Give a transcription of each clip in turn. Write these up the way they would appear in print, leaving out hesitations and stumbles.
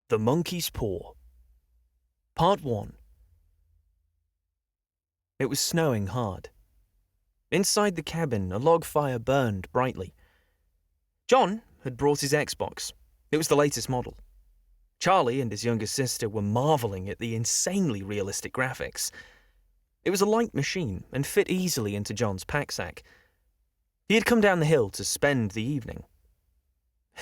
The Monkey's Paw. Part 1. It was snowing hard. Inside the cabin, a log fire burned brightly. John had brought his Xbox. It was the latest model. Charlie and his younger sister were marveling at the insanely realistic graphics. It was a light machine and fit easily into John's pack-sack. He had come down the hill to spend the evening.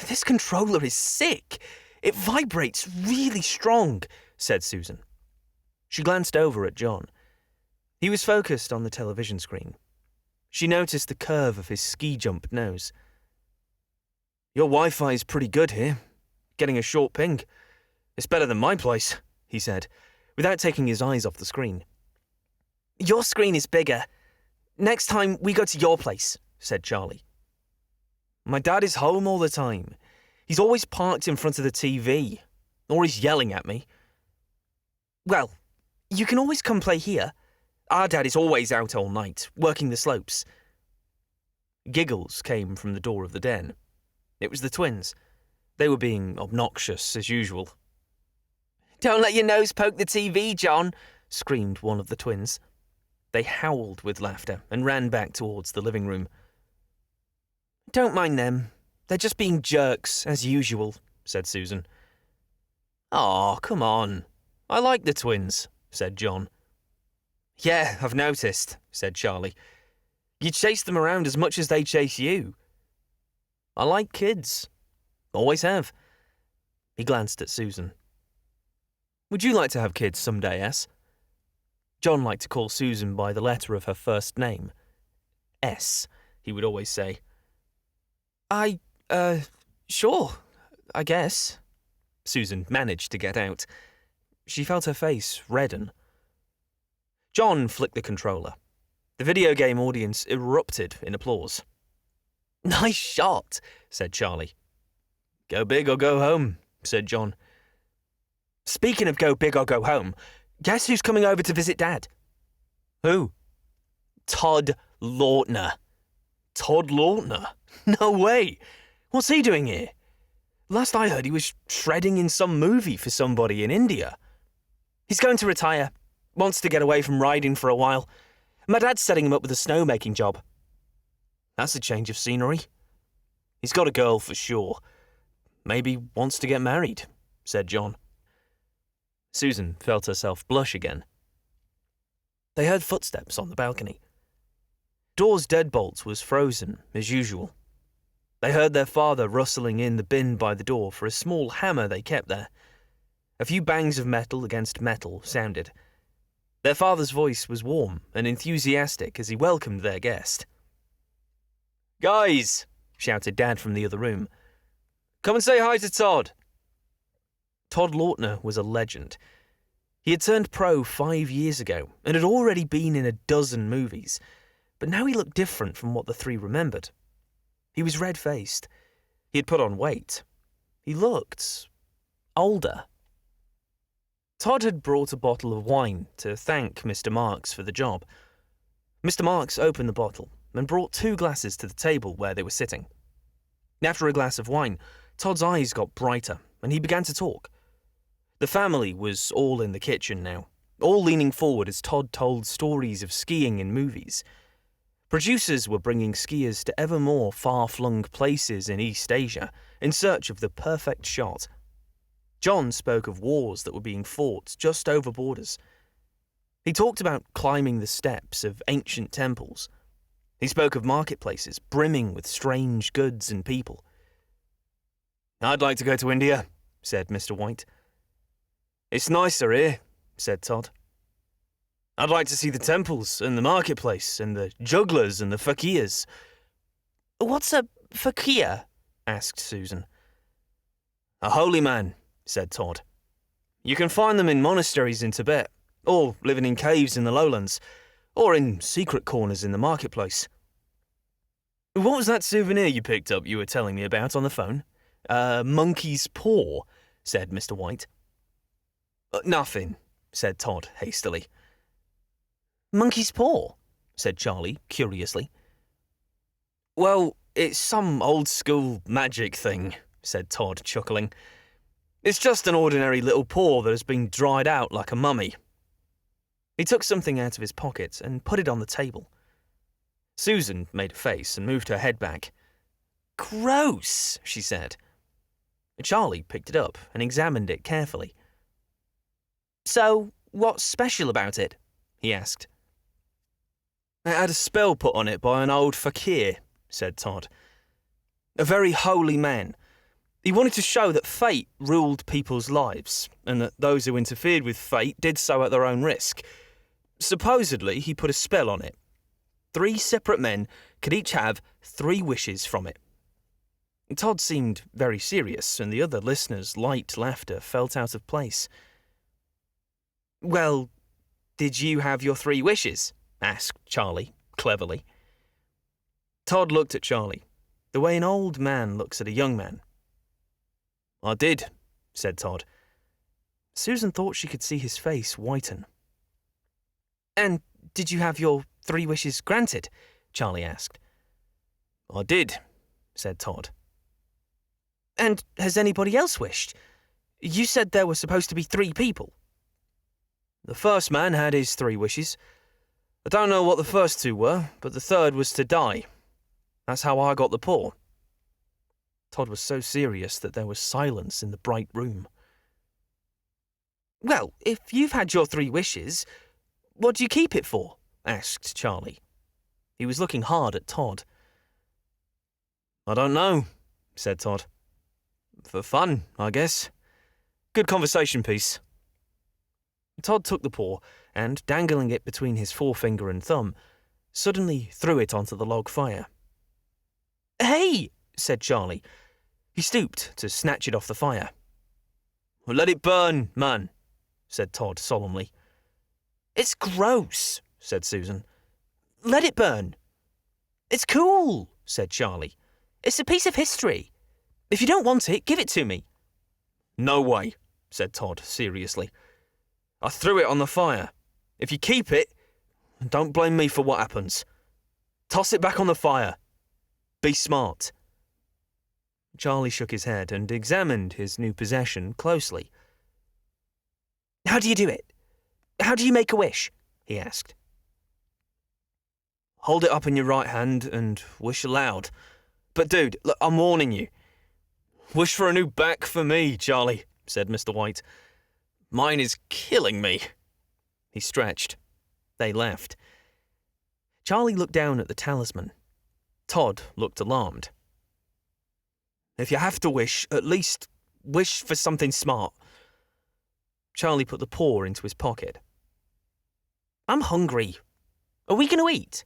"This controller is sick. It vibrates really strong," said Susan. She glanced over at John. He was focused on the television screen. She noticed the curve of his ski-jump nose. "Your Wi-Fi is pretty good here. Getting a short ping. It's better than my place," he said, without taking his eyes off the screen. "Your screen is bigger. Next time we go to your place," said Charlie. "My dad is home all the time. He's always parked in front of the TV, or he's yelling at me." "Well, you can always come play here. Our dad is always out all night, working the slopes." Giggles came from the door of the den. It was the twins. They were being obnoxious as usual. "Don't let your nose poke the TV, John," screamed one of the twins. They howled with laughter and ran back towards the living room. "Don't mind them. They're just being jerks, as usual," said Susan. "Aw, come on. I like the twins," said John. "Yeah, I've noticed," said Charlie. "You chase them around as much as they chase you." "I like kids. Always have." He glanced at Susan. "Would you like to have kids someday, S?" John liked to call Susan by the letter of her first name. S, he would always say. Sure, I guess." Susan managed to get out. She felt her face redden. John flicked the controller. The video game audience erupted in applause. "Nice shot," said Charlie. "Go big or go home," said John. "Speaking of go big or go home, guess who's coming over to visit Dad?" "Who?" "Todd Lautner." "Todd Lautner? No way. What's he doing here? Last I heard he was shredding in some movie for somebody in India." "He's going to retire. Wants to get away from riding for a while. My dad's setting him up with a snowmaking job." "That's a change of scenery. He's got a girl for sure. Maybe wants to get married," said John. Susan felt herself blush again. They heard footsteps on the balcony. Door's deadbolt was frozen, as usual. They heard their father rustling in the bin by the door for a small hammer they kept there. A few bangs of metal against metal sounded. Their father's voice was warm and enthusiastic as he welcomed their guest. "Guys," shouted Dad from the other room, "come and say hi to Todd." Todd Lautner was a legend. He had turned pro 5 years ago and had already been in a dozen movies, but now he looked different from what the three remembered. He was red-faced. He had put on weight. He looked older. Todd had brought a bottle of wine to thank Mr. Marks for the job. Mr. Marks opened the bottle and brought 2 glasses to the table where they were sitting. After a glass of wine, Todd's eyes got brighter and he began to talk. The family was all in the kitchen now, all leaning forward as Todd told stories of skiing in movies. Producers were bringing skiers to ever more far-flung places in East Asia in search of the perfect shot. John spoke of wars that were being fought just over borders. He talked about climbing the steps of ancient temples. He spoke of marketplaces brimming with strange goods and people. "I'd like to go to India," said Mr. White. "It's nicer here," said Todd. "I'd like to see the temples and the marketplace and the jugglers and the fakirs." "What's a fakir?" asked Susan. "A holy man," said Todd. "You can find them in monasteries in Tibet, or living in caves in the lowlands, or in secret corners in the marketplace." "What was that souvenir you picked up you were telling me about on the phone?" Monkey's paw," said Mr. White. "Nothing," said Todd hastily. "Monkey's paw?" said Charlie curiously. "Well, it's some old-school magic thing," said Todd, chuckling. It's just an ordinary little paw that has been dried out like a mummy." He took something out of his pocket and put it on the table. Susan made a face and moved her head back. "Gross," she said. Charlie picked it up and examined it carefully. "So, what's special about it?" he asked. "It had a spell put on it by an old fakir," said Todd. "A very holy man. He wanted to show that fate ruled people's lives, and that those who interfered with fate did so at their own risk. Supposedly, he put a spell on it. 3 separate men could each have 3 wishes from it." Todd seemed very serious, and the other listeners' light laughter felt out of place. "Well, did you have your 3 wishes?" asked Charlie, cleverly. Todd looked at Charlie, the way an old man looks at a young man. "I did," said Todd. Susan thought she could see his face whiten. "And did you have your 3 wishes granted?" Charlie asked. "I did," said Todd. "And has anybody else wished? You said there were supposed to be 3 people." "The first man had his 3 wishes. I don't know what the first 2 were, but the third was to die. That's how I got the paw." Todd was so serious that there was silence in the bright room. "Well, if you've had your 3 wishes, what do you keep it for?" asked Charlie. He was looking hard at Todd. "I don't know," said Todd. "For fun, I guess. Good conversation piece." Todd took the paw and, dangling it between his forefinger and thumb, suddenly threw it onto the log fire. "Hey!" said Charlie. He stooped to snatch it off the fire. "Let it burn, man," said Todd solemnly. "It's gross," said Susan. "Let it burn." "It's cool," said Charlie. "It's a piece of history. If you don't want it, give it to me." "No way," said Todd seriously. "I threw it on the fire. If you keep it, don't blame me for what happens. Toss it back on the fire. Be smart." Charlie shook his head and examined his new possession closely. "How do you do it? How do you make a wish?" he asked. "Hold it up in your right hand and wish aloud. But dude, look, I'm warning you. Wish for a new back for me, Charlie," said Mr. White. "Mine is killing me." He stretched. They left. Charlie looked down at the talisman. Todd looked alarmed. "If you have to wish, at least wish for something smart." Charlie put the paw into his pocket. "I'm hungry. Are we going to eat?"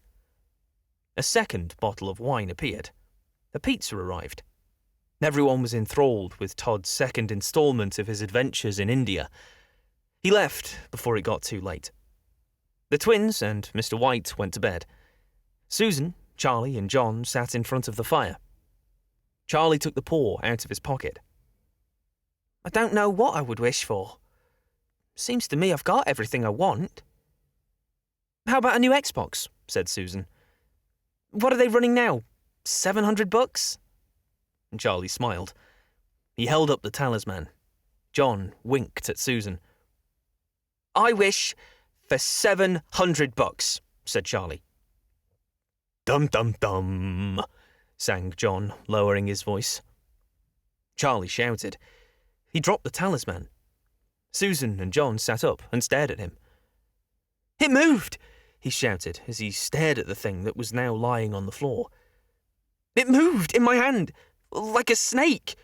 A second bottle of wine appeared. A pizza arrived. Everyone was enthralled with Todd's second installment of his adventures in India. He left before it got too late. The twins and Mr. White went to bed. Susan, Charlie, and John sat in front of the fire. Charlie took the paw out of his pocket. "I don't know what I would wish for. Seems to me I've got everything I want." "How about a new Xbox?" said Susan. "What are they running now? $700? And Charlie smiled. He held up the talisman. John winked at Susan. "I wish for $700, said Charlie. "Dum dum dum," sang John, lowering his voice. Charlie shouted. He dropped the talisman. Susan and John sat up and stared at him. "It moved!" he shouted as he stared at the thing that was now lying on the floor. "It moved in my hand, like a snake."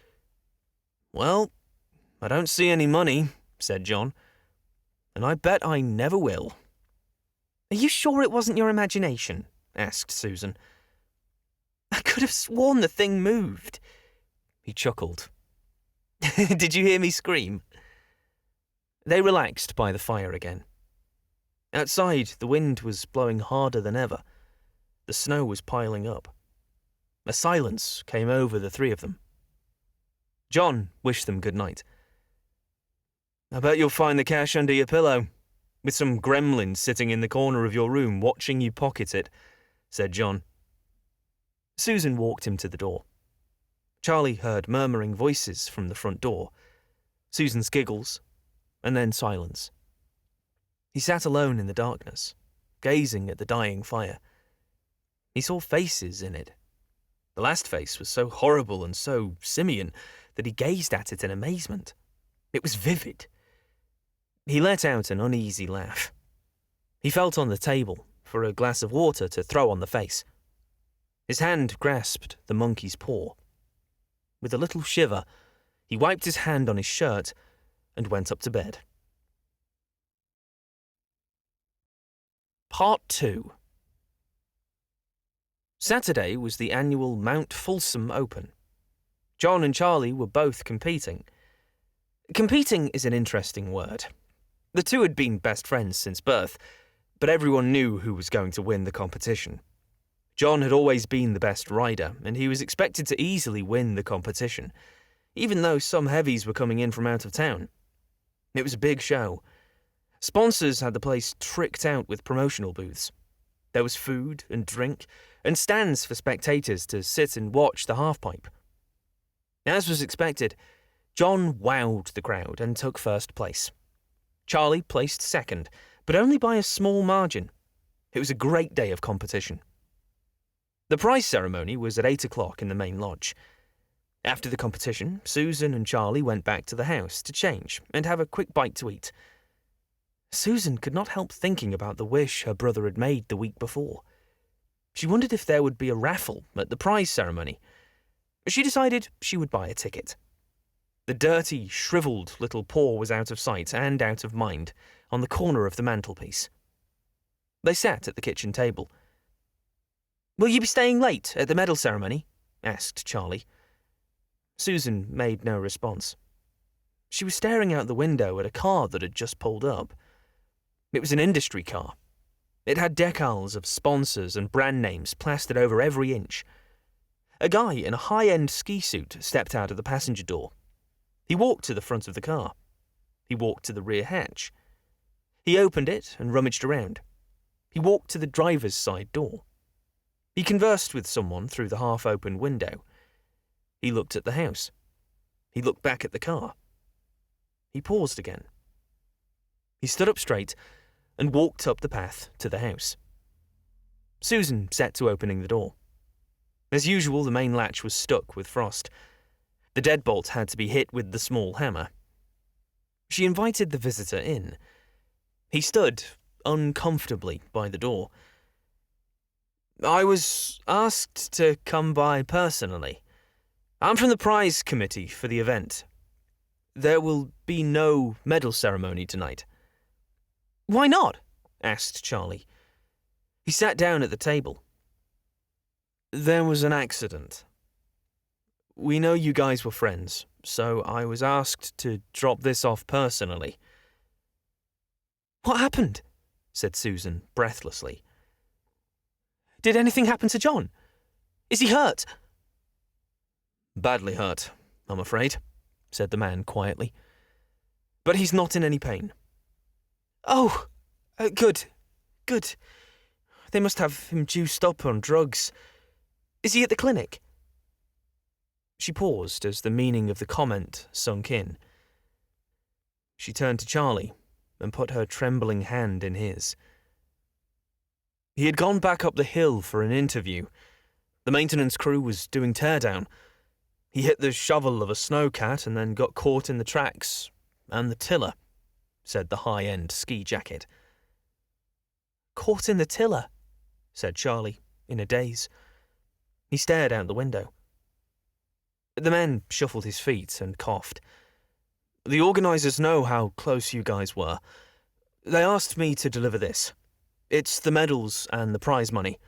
"Well, I don't see any money," said John, "and I bet I never will." "Are you sure it wasn't your imagination?" asked Susan. "I could have sworn the thing moved." He chuckled. "Did you hear me scream?" They relaxed by the fire again. Outside, the wind was blowing harder than ever. The snow was piling up. A silence came over the three of them. John wished them good night. "I bet you'll find the cash under your pillow, with some gremlin sitting in the corner of your room watching you pocket it," said John. Susan walked him to the door. Charlie heard murmuring voices from the front door. Susan's giggles, and then silence. He sat alone in the darkness, gazing at the dying fire. He saw faces in it. The last face was so horrible and so simian that he gazed at it in amazement. It was vivid. He let out an uneasy laugh. He felt on the table for a glass of water to throw on the face. His hand grasped the monkey's paw. With a little shiver, he wiped his hand on his shirt and went up to bed. Part 2. Saturday was the annual Mount Folsom Open. John and Charlie were both competing. Competing is an interesting word. The two had been best friends since birth, but everyone knew who was going to win the competition. John had always been the best rider, and he was expected to easily win the competition, even though some heavies were coming in from out of town. It was a big show. Sponsors had the place tricked out with promotional booths. There was food and drink, and stands for spectators to sit and watch the halfpipe. As was expected, John wowed the crowd and took first place. Charlie placed second, but only by a small margin. It was a great day of competition. The prize ceremony was at 8 o'clock in the main lodge. After the competition, Susan and Charlie went back to the house to change and have a quick bite to eat. Susan could not help thinking about the wish her brother had made the week before. She wondered if there would be a raffle at the prize ceremony. She decided she would buy a ticket. The dirty, shriveled little paw was out of sight and out of mind on the corner of the mantelpiece. They sat at the kitchen table. "Will you be staying late at the medal ceremony?" asked Charlie. Susan made no response. She was staring out the window at a car that had just pulled up. It was an industry car. It had decals of sponsors and brand names plastered over every inch. A guy in a high-end ski suit stepped out of the passenger door. He walked to the front of the car. He walked to the rear hatch. He opened it and rummaged around. He walked to the driver's side door. He conversed with someone through the half-open window. He looked at the house. He looked back at the car. He paused again. He stood up straight and walked up the path to the house. Susan set to opening the door. As usual, the main latch was stuck with frost. The deadbolt had to be hit with the small hammer. She invited the visitor in. He stood uncomfortably by the door. "I was asked to come by personally. I'm from the prize committee for the event. There will be no medal ceremony tonight." "Why not?" asked Charlie. He sat down at the table. "There was an accident. We know you guys were friends, so I was asked to drop this off personally." "What happened?" said Susan breathlessly. "Did anything happen to John? Is he hurt?" "Badly hurt, I'm afraid," said the man quietly. "But he's not in any pain." "Oh, good. They must have him juiced up on drugs. Is he at the clinic?" She paused as the meaning of the comment sunk in. She turned to Charlie and put her trembling hand in his. He had gone back up the hill for an interview. The maintenance crew was doing teardown. He hit the shovel of a snowcat and then got caught in the tracks and the tiller, said the high-end ski jacket. "Caught in the tiller," said Charlie, in a daze. He stared out the window. The man shuffled his feet and coughed. "The organisers know how close you guys were. They asked me to deliver this. It's the medals and the prize money."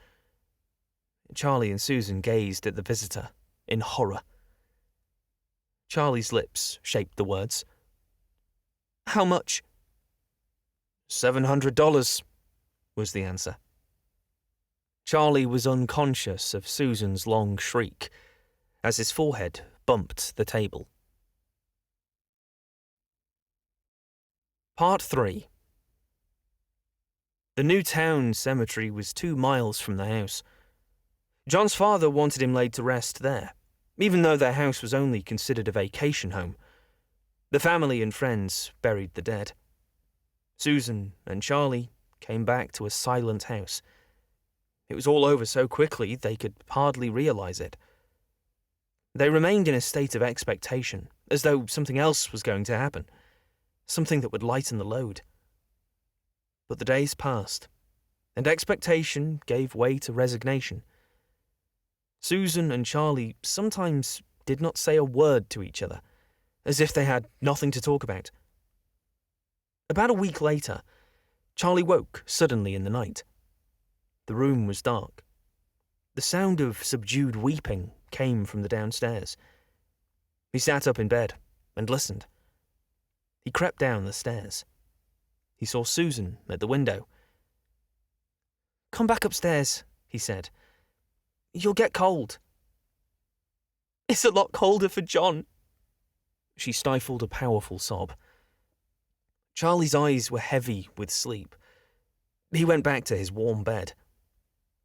Charlie and Susan gazed at the visitor in horror. Charlie's lips shaped the words. "How much?" $700, was the answer. Charlie was unconscious of Susan's long shriek as his forehead bumped the table. Part 3. The new town cemetery was 2 miles from the house. John's father wanted him laid to rest there, even though their house was only considered a vacation home. The family and friends buried the dead. Susan and Charlie came back to a silent house. It was all over so quickly they could hardly realize it. They remained in a state of expectation, as though something else was going to happen, something that would lighten the load. But the days passed, and expectation gave way to resignation. Susan and Charlie sometimes did not say a word to each other, as if they had nothing to talk about. About a week later, Charlie woke suddenly in the night. The room was dark. The sound of subdued weeping came from the downstairs. He sat up in bed and listened. He crept down the stairs. He saw Susan at the window. "Come back upstairs," he said. "You'll get cold." "It's a lot colder for John." She stifled a powerful sob. Charlie's eyes were heavy with sleep. He went back to his warm bed.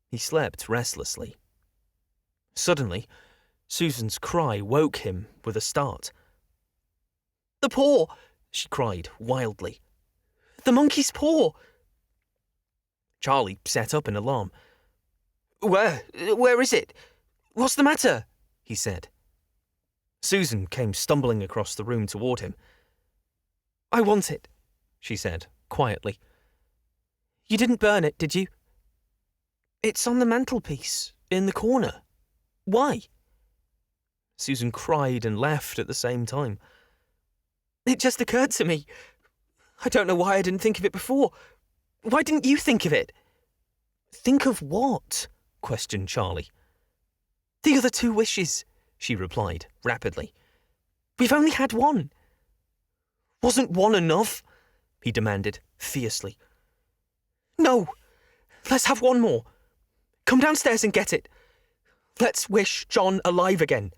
He slept restlessly. Suddenly, Susan's cry woke him with a start. "The paw!" she cried wildly. "The monkey's paw!" Charlie sat up in alarm. Where is it? What's the matter?" he said. Susan came stumbling across the room toward him. "I want it," she said, quietly. "You didn't burn it, did you?" "It's on the mantelpiece, in the corner. Why?" Susan cried and laughed at the same time. "It just occurred to me. I don't know why I didn't think of it before. Why didn't you think of it?" "Think of what?" questioned Charlie. "The other 2 wishes," she replied, rapidly. "We've only had one." "Wasn't one enough?" he demanded, fiercely. "No. Let's have one more. Come downstairs and get it. Let's wish John alive again."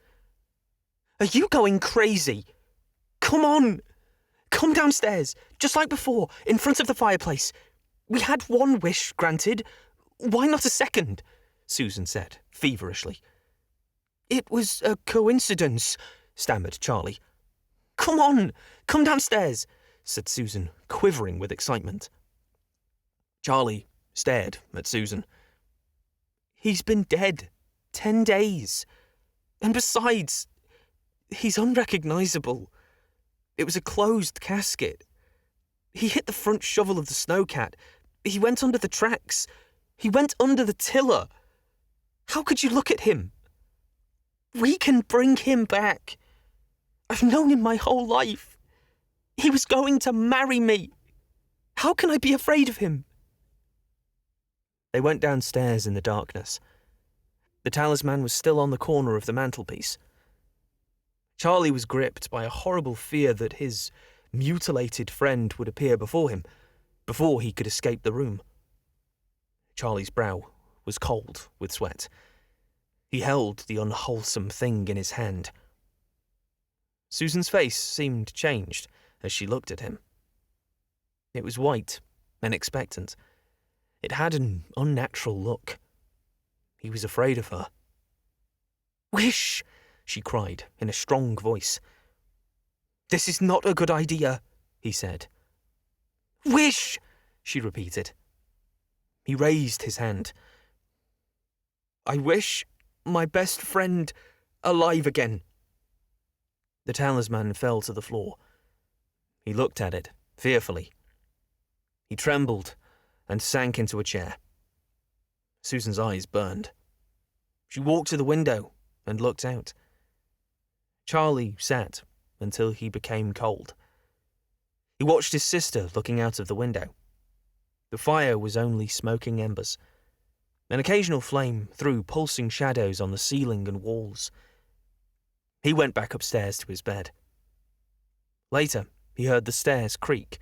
"Are you going crazy?" "Come on. Come downstairs, just like before, in front of the fireplace. We had one wish granted. Why not a second?" Susan said, feverishly. "It was a coincidence," stammered Charlie. "Come on, come downstairs," said Susan, quivering with excitement. Charlie stared at Susan. "He's been dead 10 days. And besides, he's unrecognizable. It was a closed casket. He hit the front shovel of the snowcat. He went under the tracks. He went under the tiller. How could you look at him? We can bring him back. I've known him my whole life. He was going to marry me. How can I be afraid of him?" They went downstairs in the darkness. The talisman was still on the corner of the mantelpiece. Charlie was gripped by a horrible fear that his mutilated friend would appear before him, before he could escape the room. Charlie's brow was cold with sweat. He held the unwholesome thing in his hand. Susan's face seemed changed as she looked at him. It was white and expectant. It had an unnatural look. He was afraid of her. "Wish!" she cried in a strong voice. "This is not a good idea," he said. "Wish!" she repeated. He raised his hand. "I wish my best friend alive again." The talisman fell to the floor. He looked at it, fearfully. He trembled and sank into a chair. Susan's eyes burned. She walked to the window and looked out. Charlie sat until he became cold. He watched his sister looking out of the window. The fire was only smoking embers. An occasional flame threw pulsing shadows on the ceiling and walls. He went back upstairs to his bed. Later, he heard the stairs creak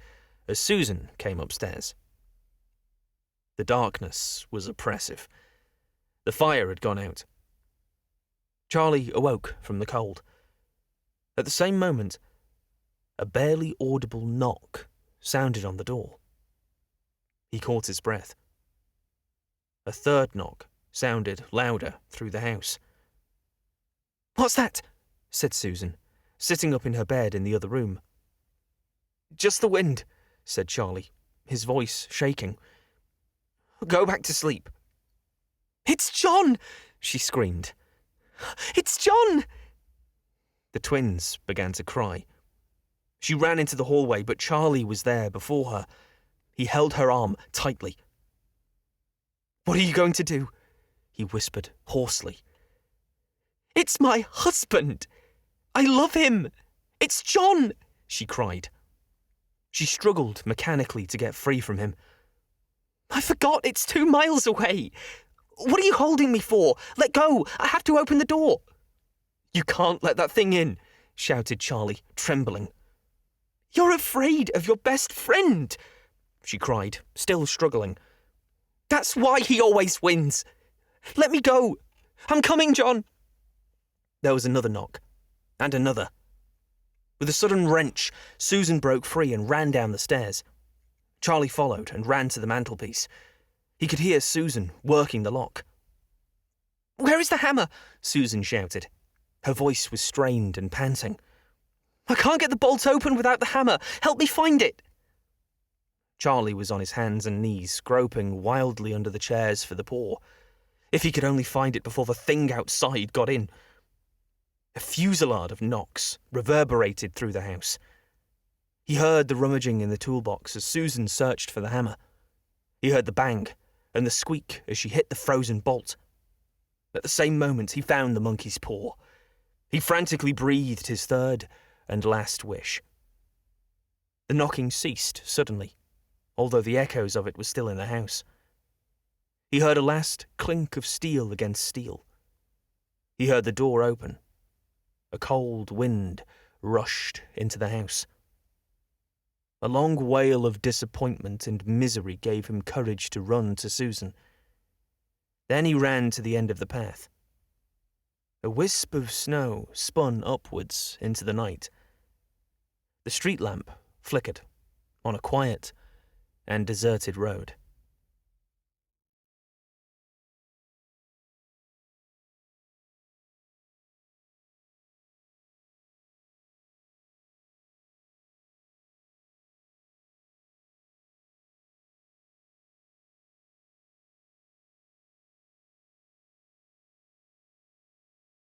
as Susan came upstairs. The darkness was oppressive. The fire had gone out. Charlie awoke from the cold. At the same moment, a barely audible knock sounded on the door. He caught his breath. A third knock sounded louder through the house. "What's that?" said Susan, sitting up in her bed in the other room, Just the wind, said Charlie, his voice shaking. Go back to sleep. It's John, she screamed. It's John! The twins began to cry. She ran into the hallway, but Charlie was there before her. He held her arm tightly. What are you going to do? He whispered hoarsely. It's my husband! I love him! It's John! She cried. She struggled mechanically to get free from him. I forgot, it's 2 miles away! What are you holding me for? Let go! I have to open the door! You can't let that thing in, shouted Charlie, trembling. You're afraid of your best friend, she cried, still struggling. That's why he always wins. Let me go. I'm coming, John. There was another knock, and another. With a sudden wrench, Susan broke free and ran down the stairs. Charlie followed and ran to the mantelpiece. He could hear Susan working the lock. Where is the hammer? Susan shouted. Her voice was strained and panting. I can't get the bolt open without the hammer. Help me find it. Charlie was on his hands and knees, groping wildly under the chairs for the paw. If he could only find it before the thing outside got in. A fusillade of knocks reverberated through the house. He heard the rummaging in the toolbox as Susan searched for the hammer. He heard the bang and the squeak as she hit the frozen bolt. At the same moment, he found the monkey's paw. He frantically breathed his third and last wish. The knocking ceased suddenly, although the echoes of it were still in the house. He heard a last clink of steel against steel. He heard the door open. A cold wind rushed into the house. A long wail of disappointment and misery gave him courage to run to Susan. Then he ran to the end of the path. A wisp of snow spun upwards into the night. The street lamp flickered on a quiet and deserted road.